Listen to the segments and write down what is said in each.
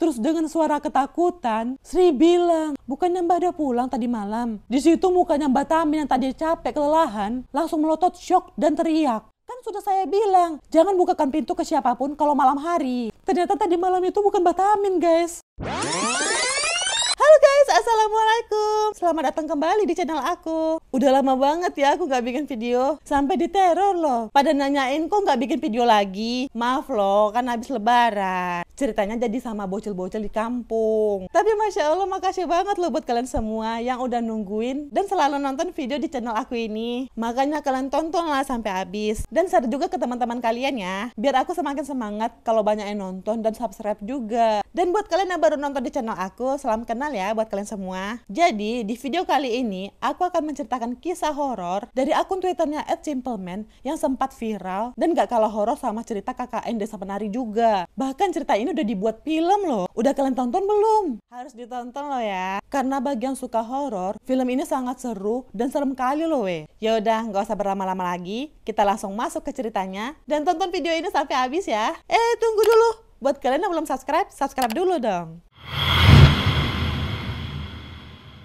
Terus dengan suara ketakutan, Sri bilang, bukannya Mbak udah pulang tadi malam? Di situ mukanya Mbak Tamin yang tadi capek kelelahan langsung melotot syok dan teriak. Kan sudah saya bilang, jangan bukakan pintu ke siapapun kalau malam hari. Ternyata tadi malam itu bukan Mbak Tamin, guys. Halo guys, assalamualaikum. Selamat datang kembali di channel aku. Udah lama banget ya aku gak bikin video. Sampai diteror loh. Pada nanyain kok gak bikin video lagi. Maaf loh, kan habis lebaran. Ceritanya jadi sama bocil-bocil di kampung. Tapi Masya Allah, makasih banget loh buat kalian semua yang udah nungguin dan selalu nonton video di channel aku ini. Makanya kalian tontonlah sampai habis. Dan share juga ke teman-teman kalian ya. Biar aku semakin semangat kalau banyak yang nonton dan subscribe juga. Dan buat kalian yang baru nonton di channel aku, salam kenal ya buat kalian semua. Jadi di video kali ini aku akan menceritakan kisah horor dari akun Twitternya @simpleman yang sempat viral dan gak kalah horor sama cerita KKN Desa Penari juga. Bahkan cerita ini udah dibuat film loh. Udah kalian tonton belum? Harus ditonton loh ya. Karena bagi yang suka horor, film ini sangat seru dan serem kali loh weh. Ya udah gak usah berlama-lama lagi, kita langsung masuk ke ceritanya dan tonton video ini sampai habis ya. Tunggu dulu. Buat kalian yang belum subscribe dulu dong.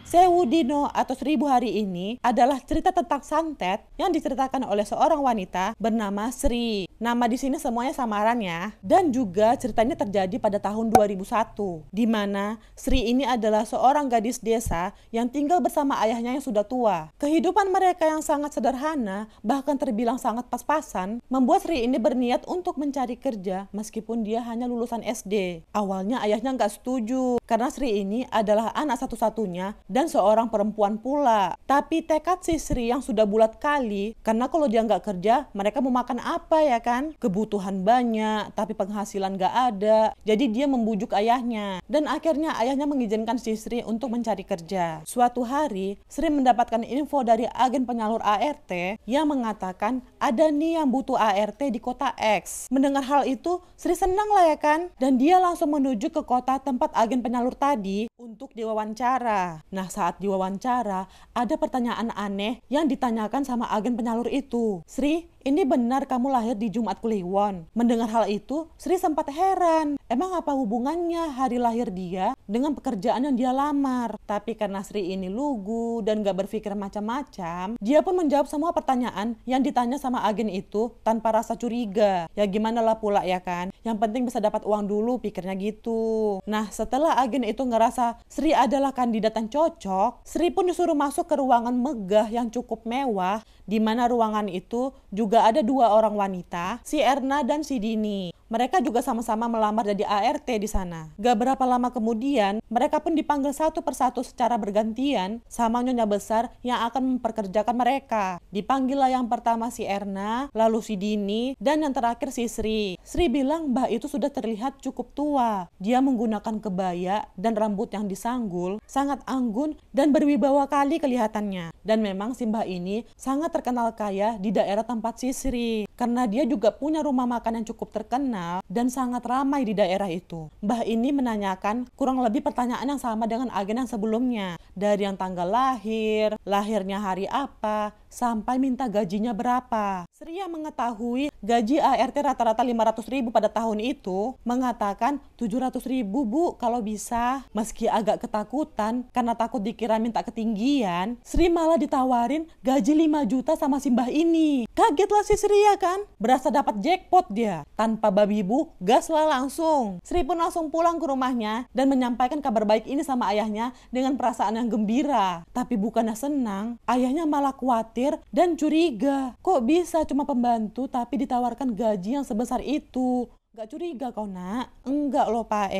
Sewu Dino atau 1000 Hari ini adalah cerita tentang santet yang diceritakan oleh seorang wanita bernama Sri. Nama di sini semuanya samaran ya. Dan juga ceritanya terjadi pada tahun 2001, di mana Sri ini adalah seorang gadis desa yang tinggal bersama ayahnya yang sudah tua. Kehidupan mereka yang sangat sederhana, bahkan terbilang sangat pas-pasan, membuat Sri ini berniat untuk mencari kerja meskipun dia hanya lulusan SD. Awalnya ayahnya nggak setuju karena Sri ini adalah anak satu-satunya dan seorang perempuan pula. Tapi tekad si Sri yang sudah bulat kali, karena kalau dia nggak kerja, mereka mau makan apa ya kan? Kebutuhan banyak, tapi penghasilan nggak ada. Jadi dia membujuk ayahnya. Dan akhirnya ayahnya mengizinkan si Sri untuk mencari kerja. Suatu hari, Sri mendapatkan info dari agen penyalur ART yang mengatakan ada nih yang butuh ART di kota X. Mendengar hal itu, Sri senang lah ya kan? Dan dia langsung menuju ke kota tempat agen penyalur tadi untuk diwawancara. Nah, saat diwawancara, ada pertanyaan aneh yang ditanyakan sama agen penyalur itu. Sri, ini benar kamu lahir di Jumat Kliwon? Mendengar hal itu, Sri sempat heran. Emang apa hubungannya hari lahir dia dengan pekerjaan yang dia lamar? Tapi karena Sri ini lugu dan gak berpikir macam-macam, dia pun menjawab semua pertanyaan yang ditanya sama agen itu tanpa rasa curiga. Ya gimana lah pula ya kan? Yang penting bisa dapat uang dulu, pikirnya gitu. Nah, setelah agen itu ngerasa Sri adalah kandidat yang cocok, Sri pun disuruh masuk ke ruangan megah yang cukup mewah, di mana ruangan itu juga ada 2 orang wanita, si Erna dan si Dini. Mereka juga sama-sama melamar jadi ART di sana. Gak berapa lama kemudian, mereka pun dipanggil satu persatu secara bergantian sama nyonya besar yang akan memperkerjakan mereka. Dipanggillah yang pertama si Erna, lalu si Dini, dan yang terakhir si Sri. Sri bilang mbah itu sudah terlihat cukup tua. Dia menggunakan kebaya dan rambut yang disanggul, sangat anggun dan berwibawa kali kelihatannya. Dan memang si mbah ini sangat terkenal kaya di daerah tempat si Sri. Karena dia juga punya rumah makan yang cukup terkenal dan sangat ramai di daerah itu. Mbah ini menanyakan kurang lebih pertanyaan yang sama dengan agen yang sebelumnya. Dari yang tanggal lahir, lahirnya hari apa, sampai minta gajinya berapa. Sri yang mengetahui gaji ART rata-rata 500.000 pada tahun itu, mengatakan 700.000 bu kalau bisa. Meski agak ketakutan karena takut dikira minta ketinggian, Sri malah ditawarin gaji 5 juta sama si mbah ini. Kagetlah si Sri ya kan? Berasa dapat jackpot dia. Tanpa babi bu, gaslah langsung. Sri pun langsung pulang ke rumahnya dan menyampaikan kabar baik ini sama ayahnya dengan perasaan yang gembira. Tapi bukannya senang, ayahnya malah khawatir dan curiga. Kok bisa cuma pembantu tapi ditawarkan gaji yang sebesar itu? Gak curiga kau nak? Enggak loh Pak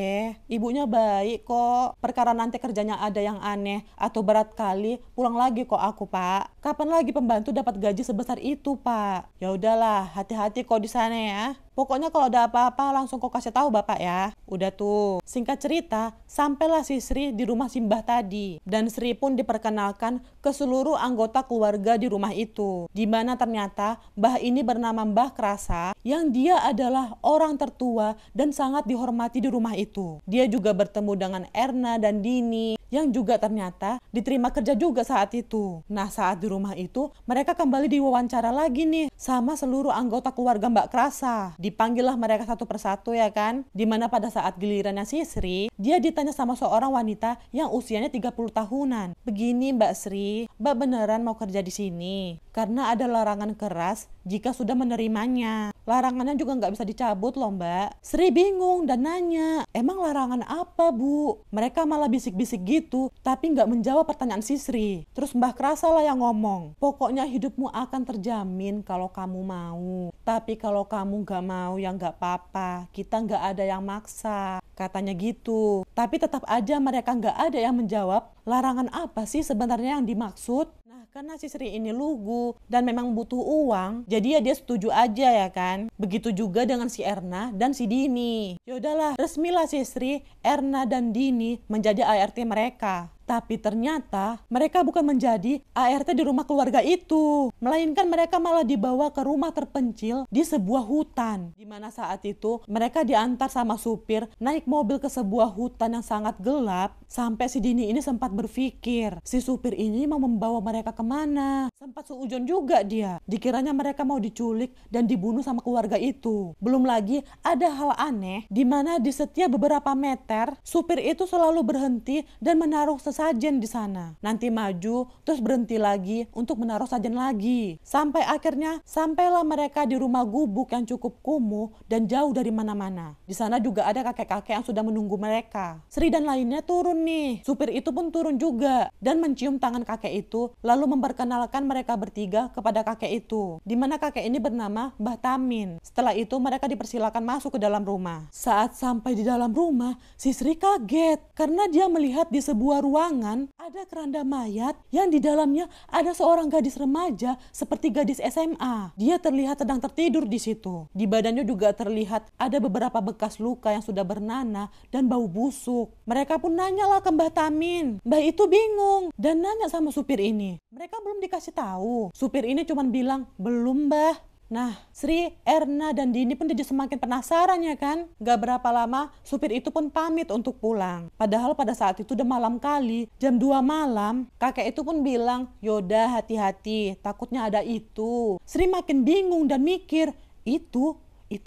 ibunya baik kok. Perkara nanti kerjanya ada yang aneh atau berat kali, pulang lagi kok aku Pak. Kapan lagi pembantu dapat gaji sebesar itu Pak? Ya udahlah, hati-hati kok di sana ya. Pokoknya kalau ada apa-apa langsung kau kasih tahu Bapak ya. Udah tuh. Singkat cerita, sampailah si Sri di rumah si mbah tadi. Dan Sri pun diperkenalkan ke seluruh anggota keluarga di rumah itu. Di mana ternyata mbah ini bernama Mbah Krasa, yang dia adalah orang tertua dan sangat dihormati di rumah itu. Dia juga bertemu dengan Erna dan Dini yang juga ternyata diterima kerja juga saat itu. Nah, saat di rumah itu mereka kembali diwawancara lagi nih sama seluruh anggota keluarga Mbak Krasa. Dipanggillah mereka satu persatu ya kan. Dimana pada saat gilirannya si Sri, dia ditanya sama seorang wanita yang usianya 30 tahunan. Begini Mbak Sri, Mbak beneran mau kerja di sini? Karena ada larangan keras jika sudah menerimanya. Larangannya juga nggak bisa dicabut loh Mbak. Sri bingung dan nanya, emang larangan apa Bu? Mereka malah bisik-bisik gitu, tapi nggak menjawab pertanyaan si Sri. Terus Mbah Krasa lah yang ngomong, pokoknya hidupmu akan terjamin kalau kamu mau. Tapi kalau kamu nggak mau ya nggak apa-apa, kita nggak ada yang maksa. Katanya gitu. Tapi tetap aja mereka nggak ada yang menjawab larangan apa sih sebenarnya yang dimaksud. Karena si Sri ini lugu dan memang butuh uang, jadi ya dia setuju aja ya kan. Begitu juga dengan si Erna dan si Dini. Yaudahlah, resmilah si Sri, Erna dan Dini menjadi ART mereka. Tapi ternyata mereka bukan menjadi ART di rumah keluarga itu, melainkan mereka malah dibawa ke rumah terpencil di sebuah hutan. Di mana saat itu mereka diantar sama supir naik mobil ke sebuah hutan yang sangat gelap. Sampai si Dini ini sempat berpikir, si supir ini mau membawa mereka kemana. Sempat seujon juga dia, dikiranya mereka mau diculik dan dibunuh sama keluarga itu. Belum lagi ada hal aneh, di mana di setiap beberapa meter supir itu selalu berhenti dan menaruh sajen di sana. Nanti maju, terus berhenti lagi untuk menaruh sajen lagi. Sampai akhirnya sampailah mereka di rumah gubuk yang cukup kumuh dan jauh dari mana-mana. Di sana juga ada kakek-kakek yang sudah menunggu mereka. Sri dan lainnya turun nih. Supir itu pun turun juga dan mencium tangan kakek itu, lalu memperkenalkan mereka bertiga kepada kakek itu. Di mana kakek ini bernama Mbah Tamin. Setelah itu mereka dipersilakan masuk ke dalam rumah. Saat sampai di dalam rumah, si Sri kaget karena dia melihat di sebuah ruangan ada keranda mayat yang di dalamnya ada seorang gadis remaja seperti gadis SMA. Dia terlihat sedang tertidur di situ. Di badannya juga terlihat ada beberapa bekas luka yang sudah bernanah dan bau busuk. Mereka pun nanyalah ke Mbah Tamin. Mbah itu bingung dan nanya sama supir ini. Mereka belum dikasih tahu. Supir ini cuma bilang, belum Mbah. Nah, Sri, Erna, dan Dini pun jadi semakin penasaran ya kan? Gak berapa lama, supir itu pun pamit untuk pulang. Padahal pada saat itu udah malam kali, jam 2 malam. Kakek itu pun bilang, yaudah hati-hati, takutnya ada itu. Sri makin bingung dan mikir, itu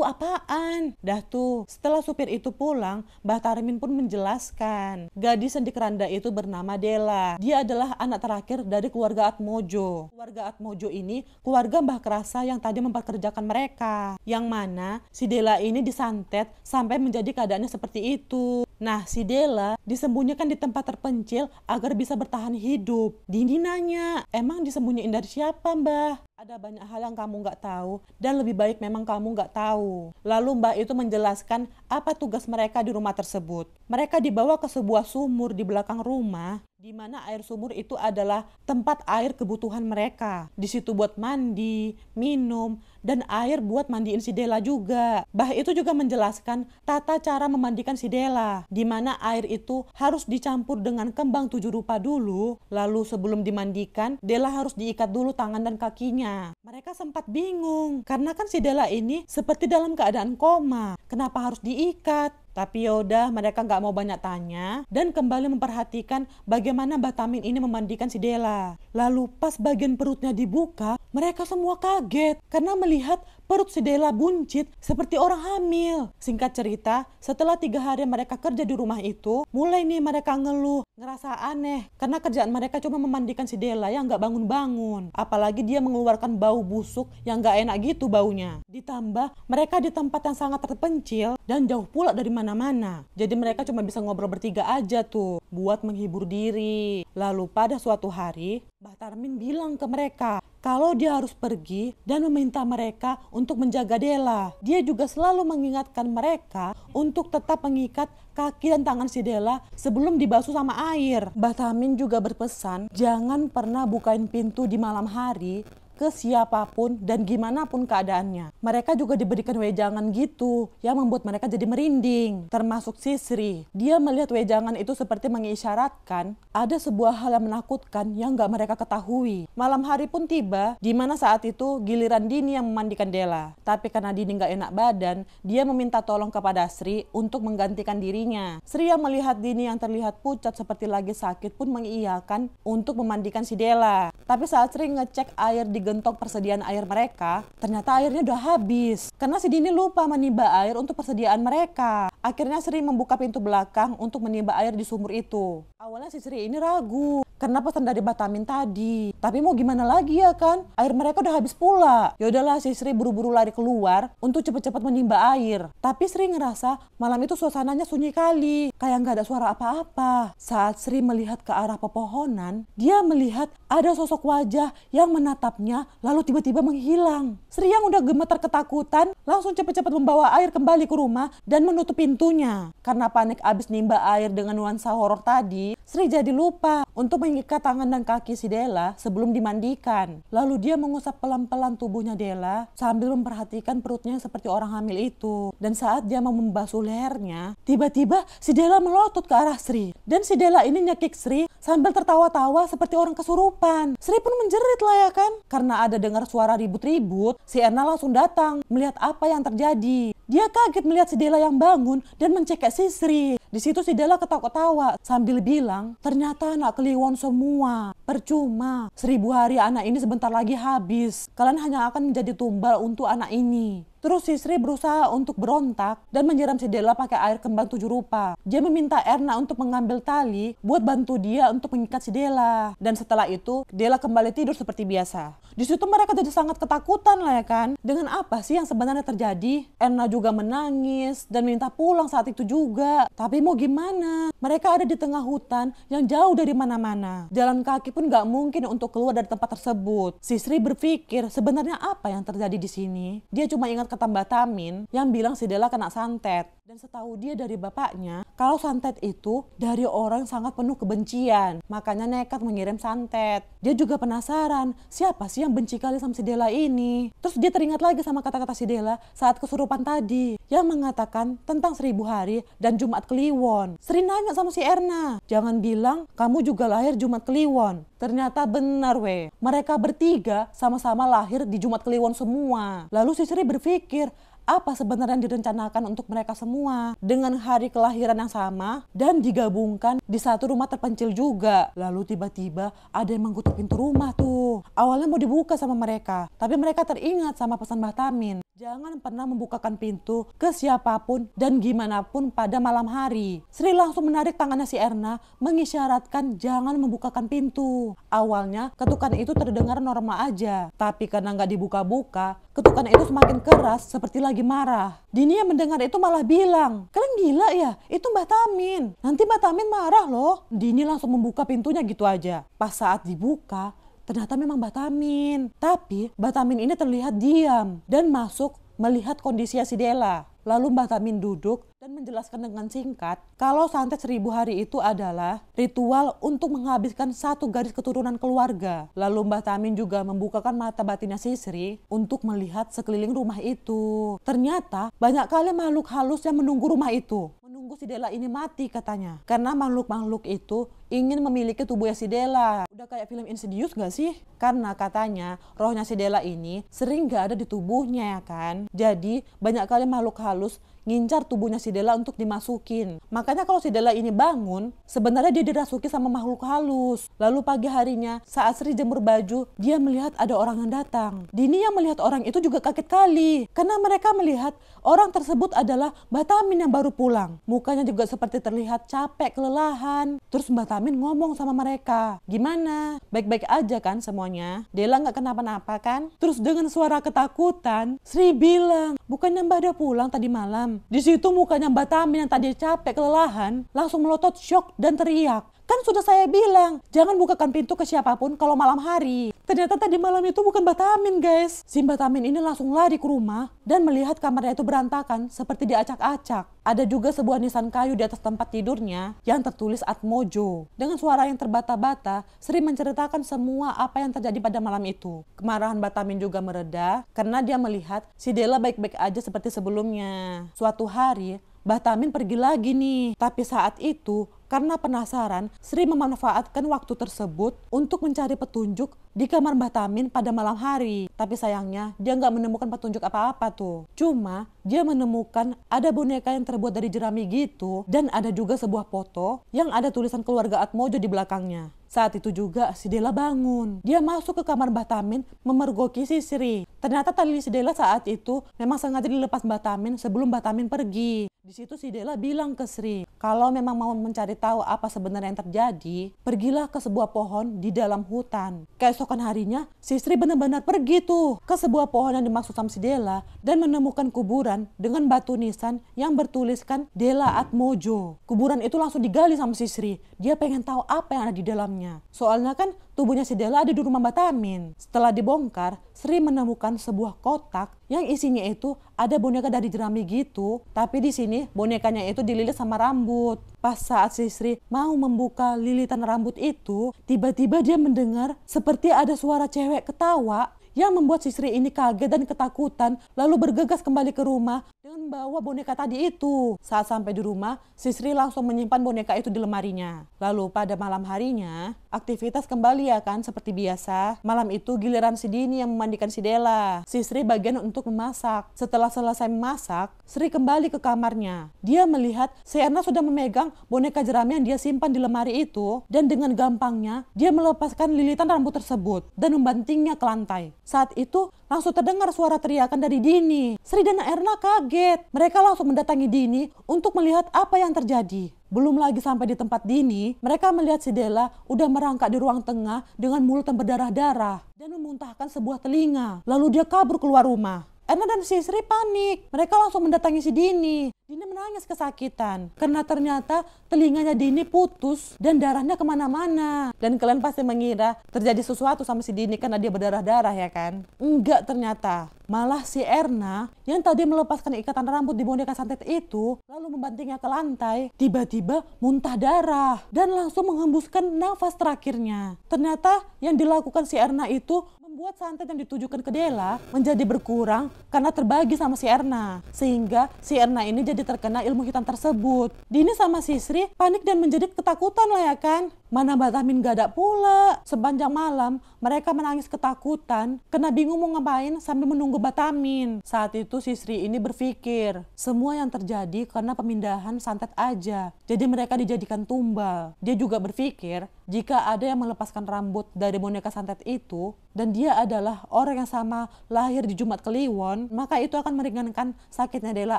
apaan? Dah tuh, setelah supir itu pulang, Mbah Tarmin pun menjelaskan. Gadis yang di keranda itu bernama Dela. Dia adalah anak terakhir dari keluarga Atmojo. Keluarga Atmojo ini keluarga Mbah Krasa yang tadi memperkerjakan mereka. Yang mana si Dela ini disantet sampai menjadi keadaannya seperti itu. Nah, si Dela disembunyikan di tempat terpencil agar bisa bertahan hidup. Dini nanya, emang disembunyiin dari siapa Mbah? Ada banyak hal yang kamu nggak tahu dan lebih baik memang kamu nggak tahu. Lalu Mbah itu menjelaskan apa tugas mereka di rumah tersebut. Mereka dibawa ke sebuah sumur di belakang rumah, di mana air sumur itu adalah tempat air kebutuhan mereka. Di situ buat mandi, minum, dan air buat mandiin si Dela juga. Mbah itu juga menjelaskan tata cara memandikan si Dela, di mana air itu harus dicampur dengan kembang 7 rupa dulu, lalu sebelum dimandikan, Dela harus diikat dulu tangan dan kakinya. Mereka sempat bingung, karena kan si Dela ini seperti dalam keadaan koma. Kenapa harus diikat? Tapi yaudah, mereka nggak mau banyak tanya dan kembali memperhatikan bagaimana Mbah Tamin ini memandikan si Dela. Lalu pas bagian perutnya dibuka, mereka semua kaget karena melihat perut si Dela buncit seperti orang hamil. Singkat cerita, setelah 3 hari mereka kerja di rumah itu, mulai nih mereka ngeluh, ngerasa aneh karena kerjaan mereka cuma memandikan si Dela yang nggak bangun-bangun. Apalagi dia mengeluarkan bau busuk yang nggak enak gitu baunya. Ditambah mereka di tempat yang sangat terpencil dan jauh pula dari mana-mana. Jadi mereka cuma bisa ngobrol bertiga aja tuh buat menghibur diri. Lalu pada suatu hari, Mbah Tarmin bilang ke mereka kalau dia harus pergi dan meminta mereka untuk menjaga Dela. Dia juga selalu mengingatkan mereka untuk tetap mengikat kaki dan tangan si Dela sebelum dibasuh sama air. Mbah Tarmin juga berpesan jangan pernah bukain pintu di malam hari ke siapapun dan gimana pun keadaannya. Mereka juga diberikan wejangan gitu yang membuat mereka jadi merinding, termasuk si Sri. Dia melihat wejangan itu seperti mengisyaratkan ada sebuah hal yang menakutkan yang gak mereka ketahui. Malam hari pun tiba, di mana saat itu giliran Dini yang memandikan Della. Tapi karena Dini gak enak badan, dia meminta tolong kepada Sri untuk menggantikan dirinya. Sri yang melihat Dini yang terlihat pucat seperti lagi sakit pun mengiyakan untuk memandikan si Della. Tapi saat Sri ngecek air di gentong persediaan air mereka, ternyata airnya udah habis. Karena si Dini lupa menimba air untuk persediaan mereka. Akhirnya Sri membuka pintu belakang untuk menimba air di sumur itu. Awalnya si Sri ini ragu karena pesan dari Batamin tadi. Tapi mau gimana lagi ya kan? Air mereka udah habis pula. Ya udahlah, si Sri buru-buru lari keluar untuk cepet-cepet menimba air. Tapi Sri ngerasa malam itu suasananya sunyi kali, kayak nggak ada suara apa-apa. Saat Sri melihat ke arah pepohonan, dia melihat ada sosok wajah yang menatapnya lalu tiba-tiba menghilang. Sri yang udah gemetar ketakutan langsung cepet-cepet membawa air kembali ke rumah dan menutup pintunya. Karena panik abis nimba air dengan nuansa horor tadi, Sri jadi lupa untuk mengikat tangan dan kaki si Della sebelum dimandikan. Lalu dia mengusap pelan-pelan tubuhnya Della sambil memperhatikan perutnya seperti orang hamil itu. Dan saat dia mau membasuh lehernya, tiba-tiba si Della melotot ke arah Sri. Dan si Della ini nyekik Sri sambil tertawa-tawa seperti orang kesurupan. Sri pun menjerit lah ya kan. Karena ada dengar suara ribut-ribut, si Erna langsung datang melihat apa yang terjadi. Dia kaget melihat si Della yang bangun dan mencekik si Sri. Di situ si Della ketawa-ketawa sambil bilang, ternyata anak kliwon semua. Percuma, 1000 hari anak ini sebentar lagi habis. Kalian hanya akan menjadi tumbal untuk anak ini. Terus si Sri berusaha untuk berontak dan menyiram si Della pakai air kembang 7 rupa. Dia meminta Erna untuk mengambil tali buat bantu dia untuk mengikat si Della. Dan setelah itu, Della kembali tidur seperti biasa. Di situ mereka jadi sangat ketakutan lah ya kan. Dengan apa sih yang sebenarnya terjadi? Erna juga menangis dan minta pulang saat itu juga. Tapi mau gimana? Mereka ada di tengah hutan yang jauh dari mana-mana. Jalan kaki pun gak mungkin untuk keluar dari tempat tersebut. Si Sri berpikir sebenarnya apa yang terjadi di sini. Dia cuma ingat kata Batamin yang bilang si Della kena santet. Dan setahu dia dari bapaknya, kalau santet itu dari orang yang sangat penuh kebencian. Makanya nekat mengirim santet. Dia juga penasaran, siapa sih yang benci kali sama si Della ini? Terus dia teringat lagi sama kata-kata si Della saat kesurupan tadi, yang mengatakan tentang 1000 hari dan Jumat Kliwon. Sri nanya sama si Erna, jangan bilang kamu juga lahir Jumat Kliwon. Ternyata benar weh, mereka bertiga sama-sama lahir di Jumat Kliwon semua. Lalu si Sri berpikir, apa sebenarnya yang direncanakan untuk mereka semua dengan hari kelahiran yang sama dan digabungkan di satu rumah terpencil juga. Lalu tiba-tiba ada yang mengkutuk pintu rumah tuh. Awalnya mau dibuka sama mereka, tapi mereka teringat sama pesan Batamin. Jangan pernah membukakan pintu ke siapapun dan gimana pun pada malam hari. Sri langsung menarik tangannya si Erna mengisyaratkan jangan membukakan pintu. Awalnya ketukan itu terdengar normal aja, tapi karena nggak dibuka-buka, ketukan itu semakin keras seperti lagi marah. Dini yang mendengar itu malah bilang, kalian gila ya? Itu Batamin. Nanti Batamin marah loh. Dini langsung membuka pintunya gitu aja. Pas saat dibuka, ternyata memang Batamin. Tapi Batamin ini terlihat diam dan masuk melihat kondisi si Della. Lalu Batamin duduk dan menjelaskan dengan singkat kalau santet 1000 hari itu adalah ritual untuk menghabiskan satu garis keturunan keluarga. Lalu Batamin juga membukakan mata batinnya si Sri untuk melihat sekeliling rumah itu. Ternyata banyak kali makhluk halus yang menunggu rumah itu. Menunggu si Della ini mati katanya. Karena makhluk-makhluk itu ingin memiliki tubuhnya si Della. Udah kayak film Insidious gak sih? Karena katanya rohnya si Della ini sering gak ada di tubuhnya ya kan. Jadi banyak kali makhluk halus ngincar tubuhnya si Della untuk dimasukin. Makanya kalau si Della ini bangun, sebenarnya dia dirasuki sama makhluk halus. Lalu pagi harinya, saat Sri jemur baju, dia melihat ada orang yang datang. Dini yang melihat orang itu juga kaget kali. Karena mereka melihat orang tersebut adalah Batamin yang baru pulang. Mukanya juga seperti terlihat capek, kelelahan. Terus Batamin ngomong sama mereka, gimana? Baik-baik aja kan semuanya? Della gak kenapa-napa kan? Terus dengan suara ketakutan, Sri bilang, bukannya Mbak udah pulang tadi malam? Di situ mukanya Batamin yang tadi capek kelelahan langsung melotot syok dan teriak. Kan sudah saya bilang, jangan bukakan pintu ke siapapun kalau malam hari. Ternyata tadi malam itu bukan Batamin, guys. Si Batamin ini langsung lari ke rumah dan melihat kamarnya itu berantakan seperti diacak-acak. Ada juga sebuah nisan kayu di atas tempat tidurnya yang tertulis Atmojo. Dengan suara yang terbata-bata, Sri menceritakan semua apa yang terjadi pada malam itu. Kemarahan Batamin juga mereda karena dia melihat si Della baik-baik aja seperti sebelumnya. Suatu hari, Batamin pergi lagi nih. Tapi saat itu, karena penasaran, Sri memanfaatkan waktu tersebut untuk mencari petunjuk di kamar Batamin pada malam hari. Tapi sayangnya, dia nggak menemukan petunjuk apa-apa tuh. Cuma, dia menemukan ada boneka yang terbuat dari jerami gitu. Dan ada juga sebuah foto yang ada tulisan keluarga Atmojo di belakangnya. Saat itu juga si Della bangun. Dia masuk ke kamar Batamin memergoki si Sri. Ternyata tali si Della saat itu memang sengaja dilepas Batamin sebelum Batamin pergi. Di situ si Della bilang ke Sri, kalau memang mau mencari tahu apa sebenarnya yang terjadi, pergilah ke sebuah pohon di dalam hutan. Keesokan harinya, si Sri benar-benar pergi tuh ke sebuah pohon yang dimaksud sama si Della dan menemukan kuburan dengan batu nisan yang bertuliskan Della Atmojo. Kuburan itu langsung digali sama si Sri. Dia pengen tahu apa yang ada di dalamnya. Soalnya kan tubuhnya si Della ada di rumah Batamin. Setelah dibongkar, Sri menemukan sebuah kotak yang isinya itu ada boneka dari jerami gitu. Tapi di sini bonekanya itu dililit sama rambut. Pas saat si Sri mau membuka lilitan rambut itu, tiba-tiba dia mendengar seperti ada suara cewek ketawa yang membuat si Sri ini kaget dan ketakutan, lalu bergegas kembali ke rumah dengan membawa boneka tadi itu. Saat sampai di rumah, si Sri langsung menyimpan boneka itu di lemarinya. Lalu pada malam harinya, aktivitas kembali ya kan seperti biasa. Malam itu giliran si Dini yang memandikan si Della. Si Sri bagian untuk memasak. Setelah selesai memasak, Sri kembali ke kamarnya. Dia melihat si Erna sudah memegang boneka jerami yang dia simpan di lemari itu, dan dengan gampangnya dia melepaskan lilitan rambut tersebut dan membantingnya ke lantai. Saat itu langsung terdengar suara teriakan dari Dini. Sri dan Erna kaget. Mereka langsung mendatangi Dini untuk melihat apa yang terjadi. Belum lagi sampai di tempat Dini, mereka melihat si Della udah merangkak di ruang tengah dengan mulut yang berdarah-darah dan memuntahkan sebuah telinga. Lalu dia kabur keluar rumah. Erna dan si Sri panik. Mereka langsung mendatangi si Dini. Dini menangis kesakitan karena ternyata telinganya Dini putus dan darahnya kemana-mana. Dan kalian pasti mengira terjadi sesuatu sama si Dini karena dia berdarah-darah ya kan? Enggak ternyata. Malah si Erna yang tadi melepaskan ikatan rambut di boneka santet itu lalu membantingnya ke lantai, tiba-tiba muntah darah dan langsung menghembuskan nafas terakhirnya. Ternyata yang dilakukan si Erna itu membuat santet yang ditujukan ke Della menjadi berkurang karena terbagi sama si Erna. Sehingga si Erna ini jadi terkena ilmu hitam tersebut. Dini sama si Sri panik dan menjadi ketakutan lah ya kan. Mana Batamin gak ada pula. Sepanjang malam mereka menangis ketakutan karena bingung mau ngapain sambil menunggu Batamin. Saat itu si Sri ini berpikir semua yang terjadi karena pemindahan santet aja. Jadi mereka dijadikan tumbal. Dia juga berpikir jika ada yang melepaskan rambut dari boneka santet itu dan dia adalah orang yang sama lahir di Jumat Kliwon, maka itu akan meringankan sakitnya Della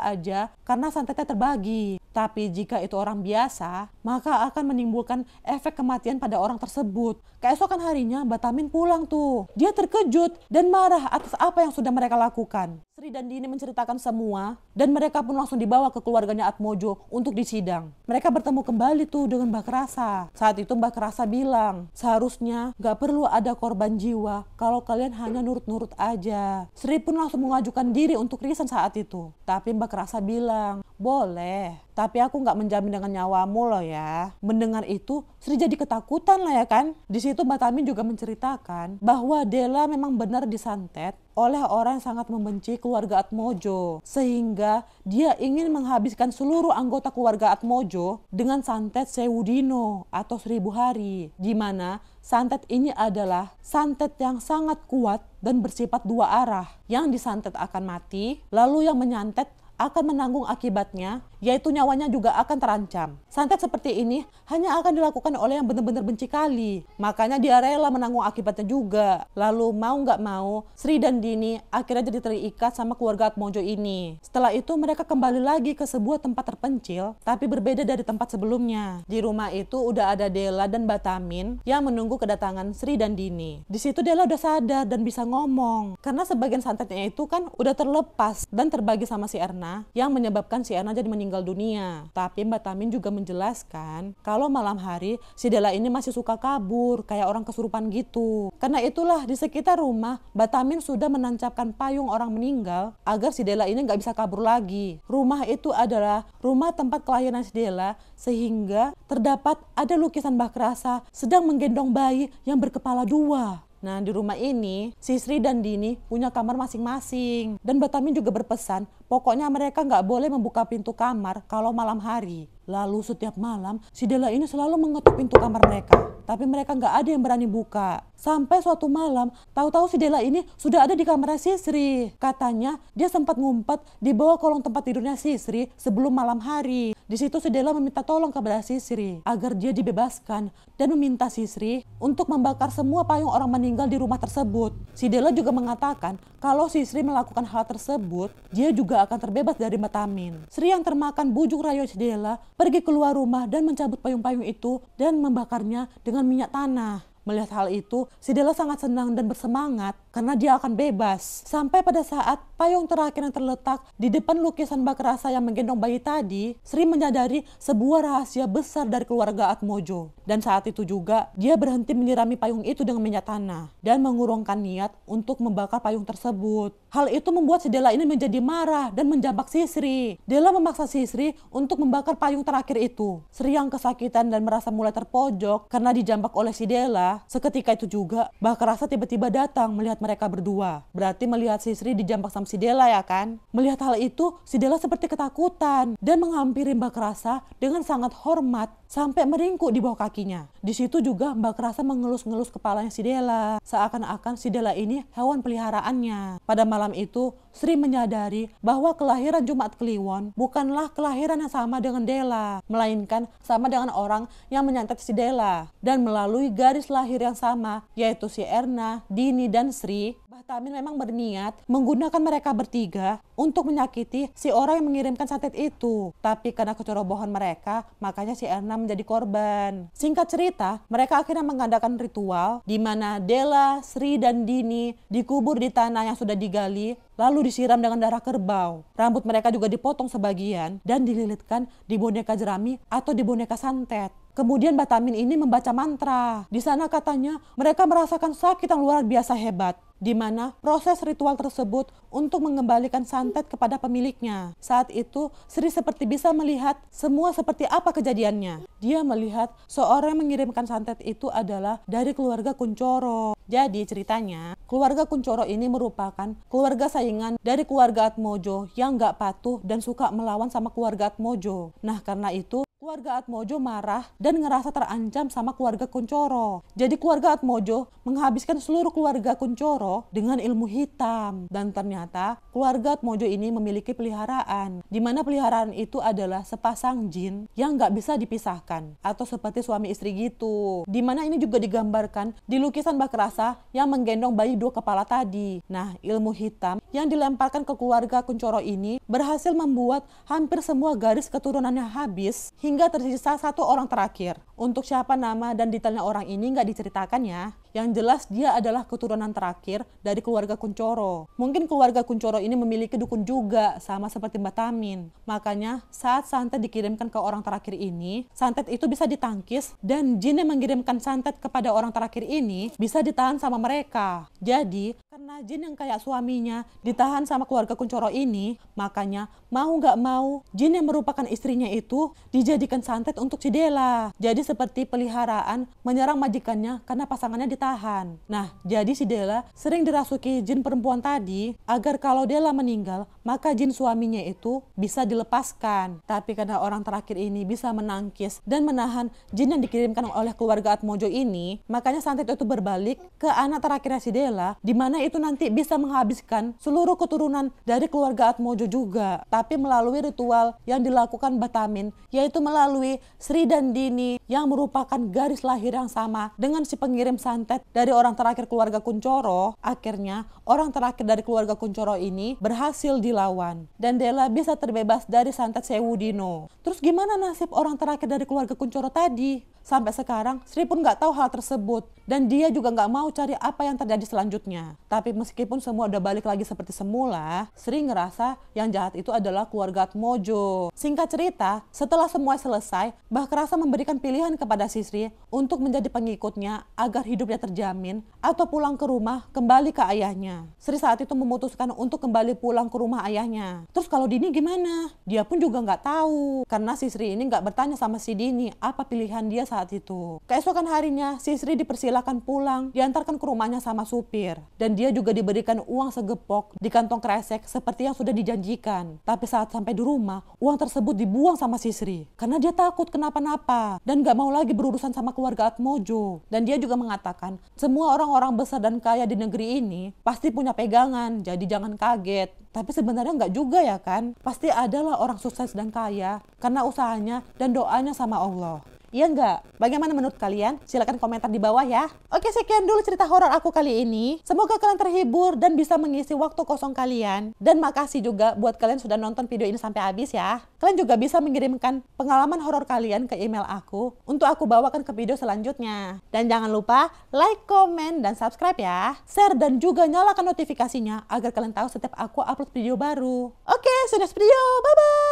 aja karena santetnya terbagi. Tapi jika itu orang biasa, maka akan menimbulkan efek kematian pada orang tersebut. Keesokan harinya Batamin pulang tuh. Dia terkejut dan marah atas apa yang sudah mereka lakukan. Sri dan Dini menceritakan semua dan mereka pun langsung dibawa ke keluarganya Atmojo untuk disidang. Mereka bertemu kembali tuh dengan Mbak Rasa. Saat itu Mbak Rasa bilang, seharusnya gak perlu ada korban jiwa kalau kalian hanya nurut-nurut aja. Sri pun langsung mengajukan diri untuk resign saat itu. Tapi Mbak Rasa bilang, boleh, tapi aku gak menjamin dengan nyawamu loh ya. Mendengar itu, Sri jadi ketakutan lah ya kan. Di situ Batamin juga menceritakan bahwa Della memang benar disantet oleh orang yang sangat membenci keluarga Atmojo. Sehingga dia ingin menghabiskan seluruh anggota keluarga Atmojo dengan santet Sewudino atau 1000 hari. Di mana santet ini adalah santet yang sangat kuat dan bersifat dua arah. Yang disantet akan mati, lalu yang menyantet akan menanggung akibatnya, yaitu nyawanya juga akan terancam. Santet seperti ini hanya akan dilakukan oleh yang benar-benar benci kali. Makanya dia rela menanggung akibatnya juga. Lalu mau gak mau, Sri dan Dini akhirnya jadi terikat sama keluarga Atmojo ini. Setelah itu mereka kembali lagi ke sebuah tempat terpencil, tapi berbeda dari tempat sebelumnya. Di rumah itu udah ada Della dan Batamin yang menunggu kedatangan Sri dan Dini. Di situ Della udah sadar dan bisa ngomong. Karena sebagian santetnya itu kan udah terlepas dan terbagi sama si Erna. Erna yang menyebabkan si Erna jadi meninggal dunia. Tapi Mbak Tamin juga menjelaskan kalau malam hari si Della ini masih suka kabur kayak orang kesurupan gitu. Karena itulah di sekitar rumah Mbak Tamin sudah menancapkan payung orang meninggal agar si Della ini nggak bisa kabur lagi. Rumah itu adalah rumah tempat kelahiran si Della, sehingga terdapat ada lukisan Mbah Krasa sedang menggendong bayi yang berkepala dua. Nah, di rumah ini, Sisri dan Dini punya kamar masing-masing. Dan Mbak Tamin juga berpesan, pokoknya mereka nggak boleh membuka pintu kamar kalau malam hari. Lalu setiap malam, si Della ini selalu mengetuk pintu kamar mereka. Tapi mereka nggak ada yang berani buka. Sampai suatu malam, tahu-tahu si Della ini sudah ada di kamar Sisri. Katanya, dia sempat ngumpet di bawah kolong tempat tidurnya Sisri sebelum malam hari. Di situ si Della meminta tolong kepada Sisri agar dia dibebaskan dan meminta Sisri untuk membakar semua payung orang meninggal di rumah tersebut. Si Della juga mengatakan kalau Sisri melakukan hal tersebut, dia juga akan terbebas dari Mbak Tamin. Sri yang termakan bujuk rayu si Della pergi keluar rumah dan mencabut payung-payung itu dan membakarnya dengan minyak tanah. Melihat hal itu, si Della sangat senang dan bersemangat karena dia akan bebas. Sampai pada saat payung terakhir yang terletak di depan lukisan Mbah Krasa yang menggendong bayi tadi, Sri menyadari sebuah rahasia besar dari keluarga Atmojo. Dan saat itu juga, dia berhenti menyirami payung itu dengan minyak tanah dan mengurungkan niat untuk membakar payung tersebut. Hal itu membuat si Della ini menjadi marah dan menjambak Sisri. Della memaksa Sisri untuk membakar payung terakhir itu. Sri yang kesakitan dan merasa mulai terpojok karena dijambak oleh si Della. Seketika itu juga, Mbah Krasa tiba-tiba datang melihat mereka berdua. Berarti melihat Sisri dijambak sama si Della ya kan? Melihat hal itu, si Della seperti ketakutan dan menghampiri Mbah Krasa dengan sangat hormat sampai meringkuk di bawah kakinya. Di situ juga Mbah Krasa mengelus-ngelus kepalanya si Della. Seakan-akan si Della ini hewan peliharaannya. Pada malam itu, Sri menyadari bahwa kelahiran Jumat Kliwon bukanlah kelahiran yang sama dengan Della, melainkan sama dengan orang yang menyantet si Della. Dan melalui garis lahir yang sama, yaitu si Erna, Dini, dan Sri, Mbah Tamin memang berniat menggunakan mereka bertiga untuk menyakiti si orang yang mengirimkan santet itu. Tapi karena kecerobohan mereka, makanya si Erna menjadi korban. Singkat cerita, mereka akhirnya mengadakan ritual di mana Della, Sri, dan Dini dikubur di tanah yang sudah digali, lalu disiram dengan darah kerbau. Rambut mereka juga dipotong sebagian dan dililitkan di boneka jerami atau di boneka santet. Kemudian Mbah Tamin ini membaca mantra. Di sana katanya mereka merasakan sakit yang luar biasa hebat, di mana proses ritual tersebut untuk mengembalikan santet kepada pemiliknya. Saat itu Sri seperti bisa melihat semua seperti apa kejadiannya. Dia melihat seorang yang mengirimkan santet itu adalah dari keluarga Kuncoro. Jadi ceritanya, keluarga Kuncoro ini merupakan keluarga saingan dari keluarga Atmojo yang gak patuh dan suka melawan sama keluarga Atmojo. Nah, karena itu keluarga Atmojo marah dan ngerasa terancam sama keluarga Kuncoro. Jadi keluarga Atmojo menghabiskan seluruh keluarga Kuncoro dengan ilmu hitam. Dan ternyata keluarga Atmojo ini memiliki peliharaan, di mana peliharaan itu adalah sepasang jin yang gak bisa dipisahkan, atau seperti suami istri gitu. Di mana ini juga digambarkan di lukisan Mbah Krasa yang menggendong bayi dua kepala tadi. Nah, ilmu hitam yang dilemparkan ke keluarga Kuncoro ini berhasil membuat hampir semua garis keturunannya habis hingga tersisa satu orang terakhir. Untuk siapa nama dan detailnya orang ini nggak diceritakan ya. Yang jelas dia adalah keturunan terakhir dari keluarga Kuncoro. Mungkin keluarga Kuncoro ini memiliki dukun juga, sama seperti Mbak Tamin. Makanya saat santet dikirimkan ke orang terakhir ini, santet itu bisa ditangkis dan jin yang mengirimkan santet kepada orang terakhir ini bisa ditahan sama mereka. Jadi karena jin yang kayak suaminya ditahan sama keluarga Kuncoro ini, makanya mau nggak mau jin yang merupakan istrinya itu dijadikan santet untuk si Della. Jadi seperti peliharaan menyerang majikannya karena pasangannya ditahan. Nah, jadi si Della sering dirasuki jin perempuan tadi agar kalau Della meninggal, maka jin suaminya itu bisa dilepaskan. Tapi karena orang terakhir ini bisa menangkis dan menahan jin yang dikirimkan oleh keluarga Atmojo ini, makanya santet itu berbalik ke anak terakhirnya si Della, di mana itu nanti bisa menghabiskan seluruh keturunan dari keluarga Atmojo juga. Tapi melalui ritual yang dilakukan Mbah Tamin, yaitu melalui Sri dan Dini yang merupakan garis lahir yang sama dengan si pengirim santet dari orang terakhir keluarga Kuncoro. Akhirnya orang terakhir dari keluarga Kuncoro ini berhasil dilawan. Dan Della bisa terbebas dari santet Sewu Dino. Terus gimana nasib orang terakhir dari keluarga Kuncoro tadi? Sampai sekarang Sri pun nggak tahu hal tersebut. Dan dia juga nggak mau cari apa yang terjadi selanjutnya. Tapi meskipun semua udah balik lagi seperti semula, Sri ngerasa yang jahat itu adalah keluarga Atmojo. Singkat cerita, setelah semua selesai, Mbah Krasa memberikan pilihan kepada si Sri untuk menjadi pengikutnya agar hidupnya terjamin atau pulang ke rumah kembali ke ayahnya. Sri saat itu memutuskan untuk kembali pulang ke rumah ayahnya. Terus kalau Dini gimana? Dia pun juga nggak tahu. Karena si Sri ini nggak bertanya sama si Dini apa pilihan dia saat itu. Keesokan harinya, si Sri dipersilakan pulang, diantarkan ke rumahnya sama supir. Dan dia juga diberikan uang segepok di kantong kresek seperti yang sudah dijanjikan. Tapi saat sampai di rumah, uang tersebut dibuang sama si Sri. Karena dia takut kenapa-napa dan gak mau lagi berurusan sama keluarga Atmojo. Dan dia juga mengatakan, semua orang-orang besar dan kaya di negeri ini pasti punya pegangan, jadi jangan kaget. Tapi sebenarnya nggak juga ya kan? Pasti adalah orang sukses dan kaya karena usahanya dan doanya sama Allah. Iya nggak? Bagaimana menurut kalian? Silahkan komentar di bawah ya. Oke, sekian dulu cerita horor aku kali ini. Semoga kalian terhibur dan bisa mengisi waktu kosong kalian. Dan makasih juga buat kalian sudah nonton video ini sampai habis ya. Kalian juga bisa mengirimkan pengalaman horor kalian ke email aku untuk aku bawakan ke video selanjutnya. Dan jangan lupa like, komen, dan subscribe ya. Share dan juga nyalakan notifikasinya agar kalian tahu setiap aku upload video baru. Oke, see you next video. Bye-bye!